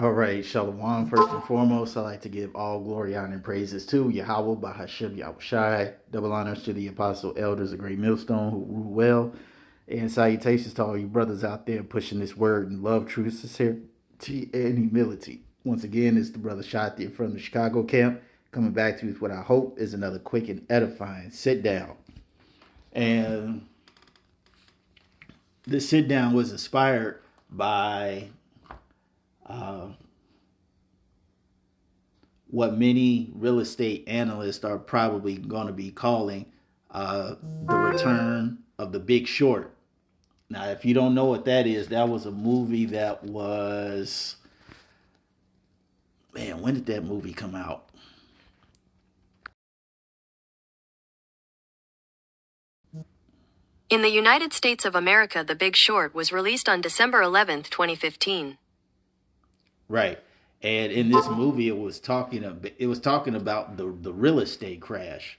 All right, Shalom. First and foremost, I like to give all glory, honor, and praises to Yahweh, Bahashim, Yahushai. Double honors to the apostle elders of Great Millstone who rule well. And salutations to all you brothers out there pushing this word in love, truth, sincerity, and humility. Once again, it's the brother Shati from the Chicago camp coming back to you with what I hope is another quick and edifying sit down. And this sit down was inspired by uh, what many real estate analysts are probably going to be calling the return of the Big Short. Now, if you don't know what that is, that was a movie that was, man, when did that movie come out? In the United States of America, The Big Short was released on December 11th, 2015. Right. And in this movie, it was talking about the real estate crash.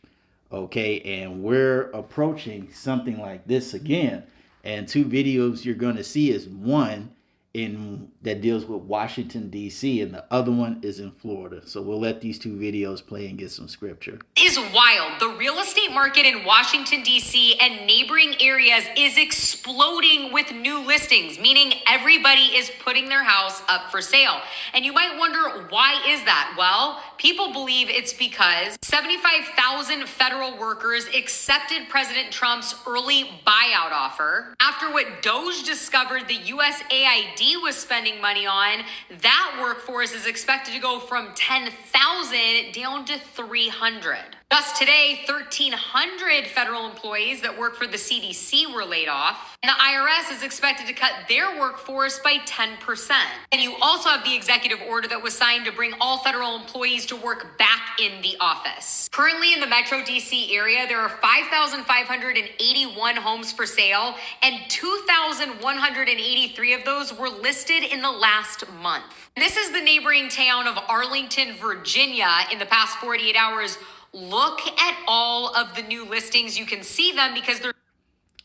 Okay, and we're approaching something like this again. And two videos you're going to see is one in that deals with Washington D.C. and the other one is in Florida. So we'll let these two videos play and get some scripture. Is wild. The real estate market in Washington, D.C. and neighboring areas is exploding with new listings, meaning everybody is putting their house up for sale. And you might wonder, why is that? Well, people believe it's because 75,000 federal workers accepted President Trump's early buyout offer. After what Doge discovered the USAID was spending money on, that workforce is expected to go from 10,000 down to 300. Thus, today, 1,300 federal employees that work for the CDC were laid off, and the IRS is expected to cut their workforce by 10%. And you also have the executive order that was signed to bring all federal employees to work back in the office. Currently in the Metro DC area, there are 5,581 homes for sale, and 2,183 of those were listed in the last month. This is the neighboring town of Arlington, Virginia. In the past 48 hours, look at all of the new listings. You can see them because they're...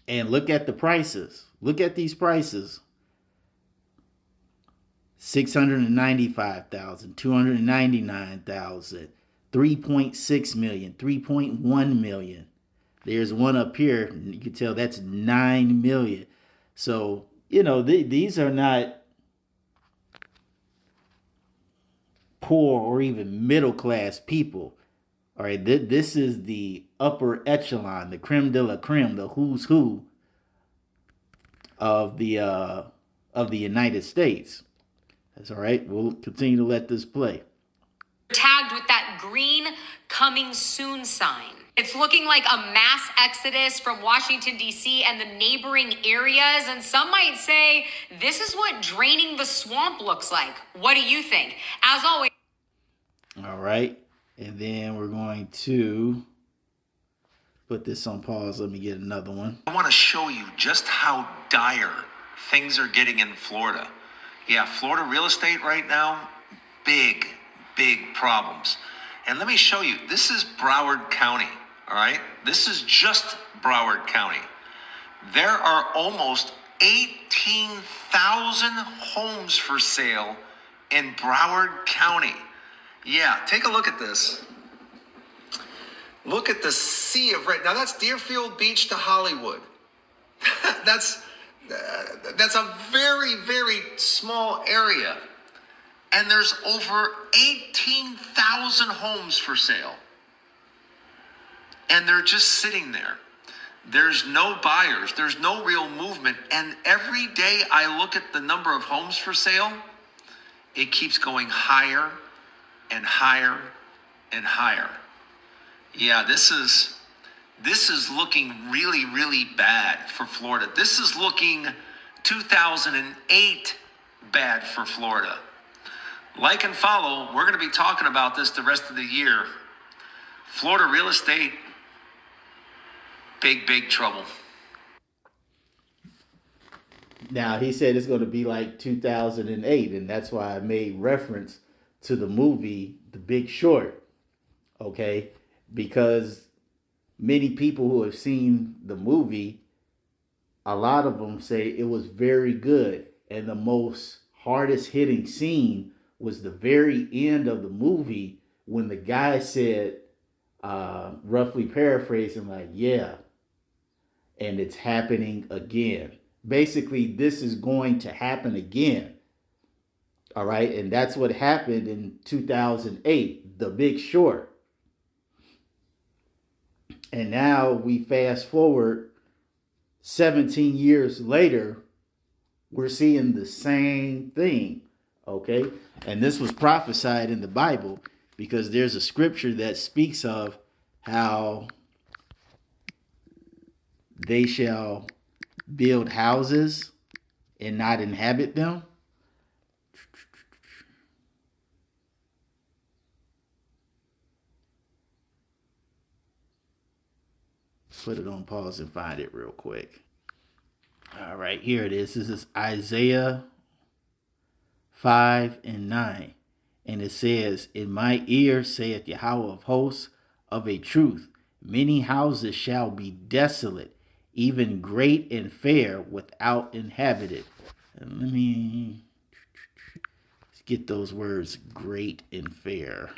And look at the prices. Look at these prices. 695,000, 299,000, 3.6 million, 3.1 million. There's one up here. You can tell that's 9 million. So, these are not poor or even middle class people. All right, this is the upper echelon, the creme de la creme, the who's who of the United States. That's all right. We'll continue to let this play. Tagged with that green coming soon sign. It's looking like a mass exodus from Washington, D.C. and the neighboring areas. And some might say this is what draining the swamp looks like. What do you think? As always. All right. And then we're going to put this on pause. Let me get another one. I want to show you just how dire things are getting in Florida. Yeah, Florida real estate right now, big problems. And let me show you, this is Broward County, all right? This is just Broward County. There are almost 18,000 homes for sale in Broward County. Yeah, take a look at this. Look at the sea of red. Now that's Deerfield Beach to Hollywood. That's a very small area. And there's over 18,000 homes for sale. And they're just sitting there. There's no buyers. There's no real movement. And every day I look at the number of homes for sale, it keeps going higher and higher and higher. Yeah, this is looking really bad for Florida. This is looking 2008 bad for Florida. Like and follow, we're going to be talking about this the rest of the year. Florida real estate, big trouble. Now, he said it's going to be like 2008, and that's why I made reference to the movie The Big Short, okay? Because many people who have seen the movie, a lot of them say it was very good, and the most hardest hitting scene was the very end of the movie when the guy said, roughly paraphrasing, like, yeah, and it's happening again. Basically, this is going to happen again. All right. And that's what happened in 2008, The Big Short. And now we fast forward 17 years later, we're seeing the same thing. Okay. And this was prophesied in the Bible because there's a scripture that speaks of how they shall build houses and not inhabit them. Put it on pause and find it real quick. All right, here it is. This is Isaiah 5:9. And it says, in my ear saith Yahweh of hosts, of a truth, many houses shall be desolate, even great and fair, without inhabited. And let me get those words, great and fair.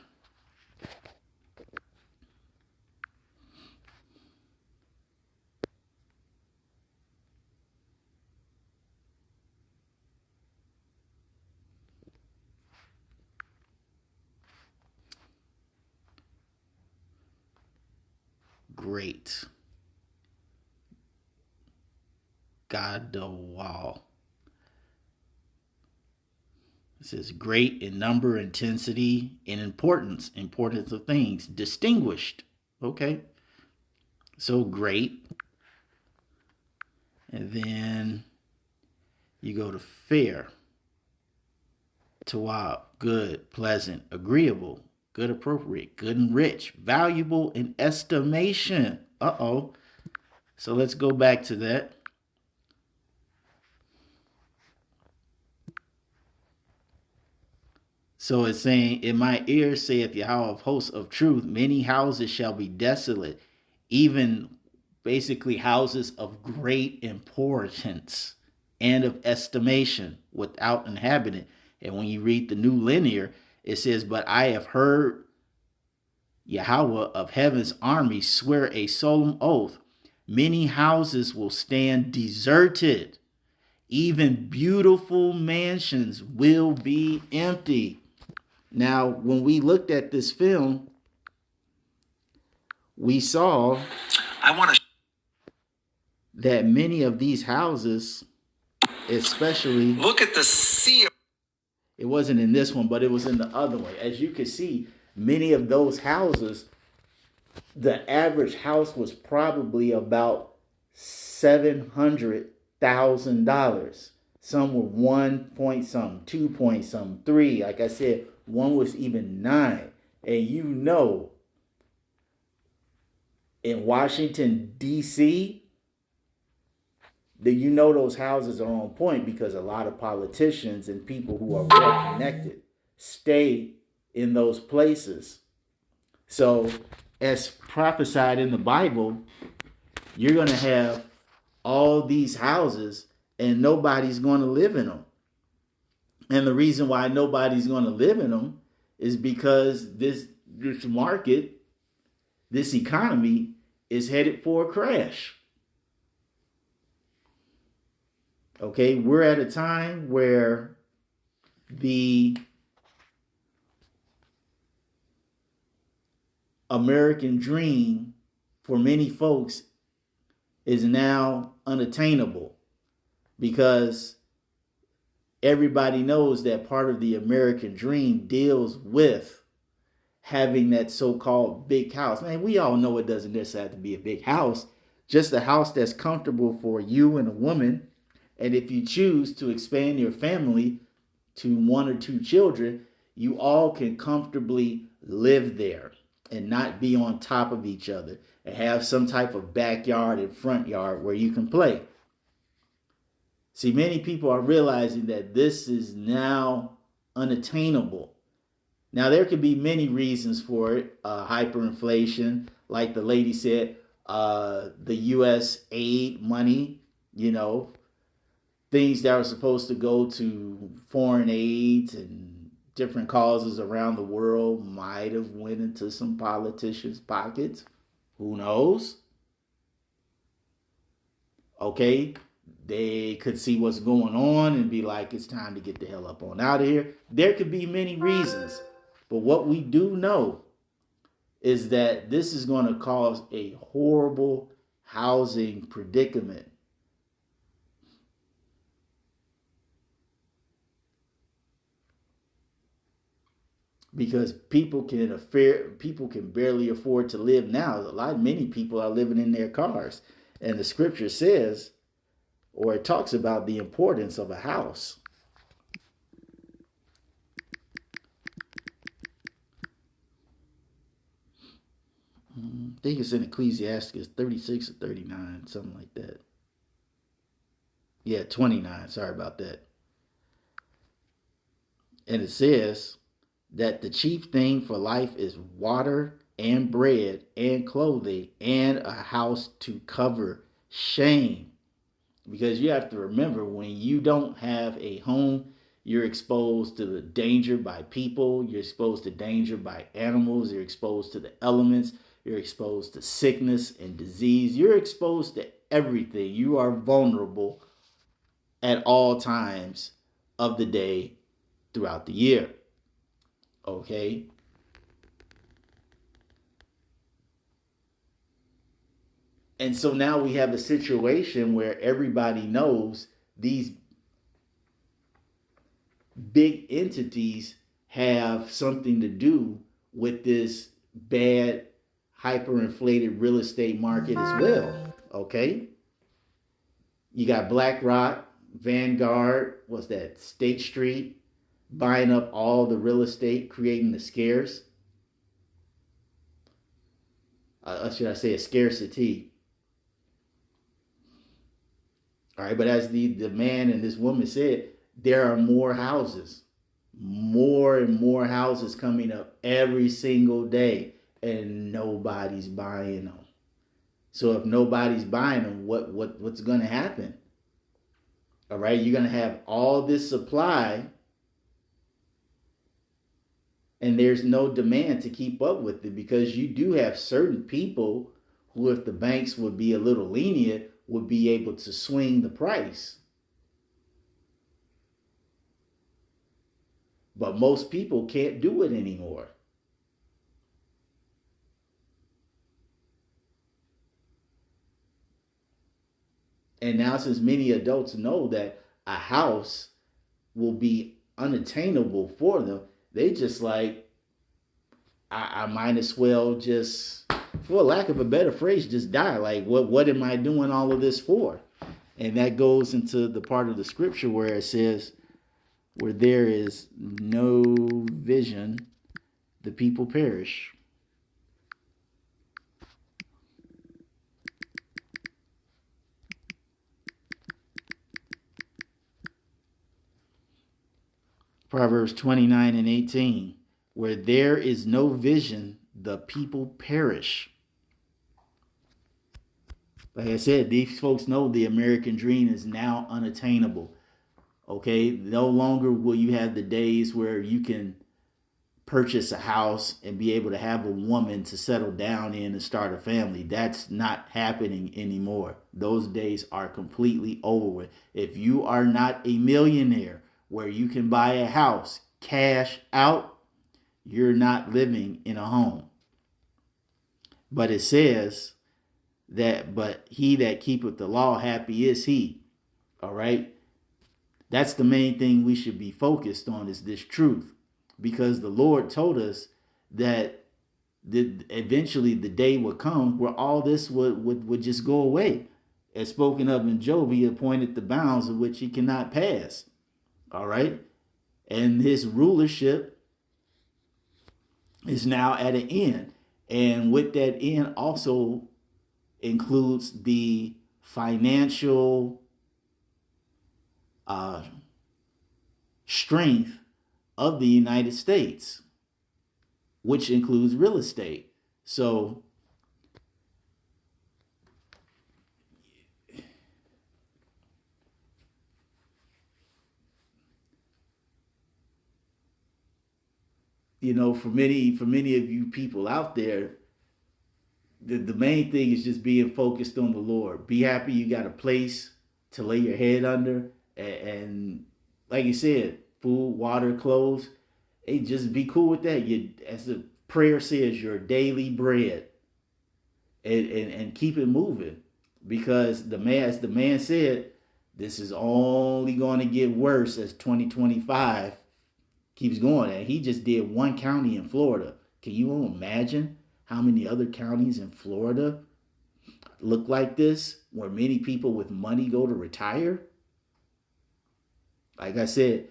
Great. God the wall. It says great in number, intensity, and importance. Importance of things. Distinguished. Okay. So great. And then you go to fair. Tawab. Good, pleasant, agreeable. Good, appropriate, good and rich, valuable in estimation. Uh-oh. So let's go back to that. So it's saying, in my ear saith Yahweh of hosts of truth, many houses shall be desolate, even basically houses of great importance and of estimation without inhabitant. And when you read the New Linear, it says, but I have heard Yahweh of heaven's army swear a solemn oath. Many houses will stand deserted. Even beautiful mansions will be empty. Now, when we looked at this film, we saw that many of these houses, especially... Look at the sea. It wasn't in this one, but it was in the other one. As you can see, many of those houses, the average house was probably about $700,000. Some were 1 point something, 2 point something, 3. Like I said, one was even 9. And you know, in Washington, D.C., that you know those houses are on point because a lot of politicians and people who are well connected stay in those places. So, as prophesied in the Bible, you're going to have all these houses and nobody's going to live in them. And the reason why nobody's going to live in them is because this market, this economy is headed for a crash. Okay, we're at a time where the American dream for many folks is now unattainable because everybody knows that part of the American dream deals with having that so-called big house. Man, we all know it doesn't necessarily have to be a big house, just a house that's comfortable for you and a woman. And if you choose to expand your family to 1 or 2 children, you all can comfortably live there and not be on top of each other and have some type of backyard and front yard where you can play. See, many people are realizing that this is now unattainable. Now, there could be many reasons for it. Hyperinflation, like the lady said, the U.S. aid money, things that are supposed to go to foreign aids and different causes around the world might have went into some politicians' pockets. Who knows? Okay, they could see what's going on and be like, it's time to get the hell up on out of here. There could be many reasons. But what we do know is that this is going to cause a horrible housing predicament. Because people can barely afford to live now. Many people are living in their cars. And the scripture says, or it talks about the importance of a house. I think it's in Ecclesiastes 36 or 39, something like that. Yeah, 29. Sorry about that. And it says that the chief thing for life is water and bread and clothing and a house to cover shame. Because you have to remember, when you don't have a home, you're exposed to the danger by people, you're exposed to danger by animals, you're exposed to the elements, you're exposed to sickness and disease, you're exposed to everything. You are vulnerable at all times of the day throughout the year. Okay? And so now we have a situation where everybody knows these big entities have something to do with this bad hyperinflated real estate market as well. Okay? You got BlackRock, Vanguard, what's that? State Street, buying up all the real estate, creating the scarce. Should I say a scarcity? All right, but as the man and this woman said, there are more houses, more and more houses coming up every single day, and nobody's buying them. So if nobody's buying them, what's going to happen? All right, you're going to have all this supply, and there's no demand to keep up with it, because you do have certain people who, if the banks would be a little lenient, would be able to swing the price. But most people can't do it anymore. And now, since many adults know that a house will be unattainable for them, they just like, I might as well just, for lack of a better phrase, just die. Like, what am I doing all of this for? And that goes into the part of the scripture where it says, where there is no vision, the people perish. Proverbs 29 and 18, where there is no vision, the people perish. Like I said, these folks know the American dream is now unattainable. Okay, no longer will you have the days where you can purchase a house and be able to have a woman to settle down in and start a family. That's not happening anymore. Those days are completely over with. If you are not a millionaire where you can buy a house cash out, you're not living in a home. But it says that, but he that keepeth the law, happy is he. All right. That's the main thing we should be focused on, is this truth. Because the Lord told us that eventually the day would come where all this would just go away. As spoken of in Job, he appointed the bounds of which he cannot pass. All right. And his rulership is now at an end. And with that end also includes the financial strength of the United States, which includes real estate. So for many of you people out there, the main thing is just being focused on the Lord. Be happy you got a place to lay your head under, and like you said, food, water, clothes. Hey, just be cool with that. As the prayer says, your daily bread, and keep it moving, because as the man said, this is only going to get worse as 2025 keeps going. And he just did one county in Florida. Can you imagine how many other counties in Florida look like this, where many people with money go to retire? Like I said,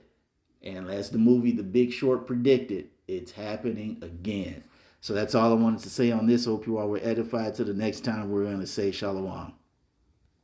and as the movie The Big Short predicted, it's happening again. So that's all I wanted to say on this. Hope you all were edified. Till the next time, we're going to say shalom.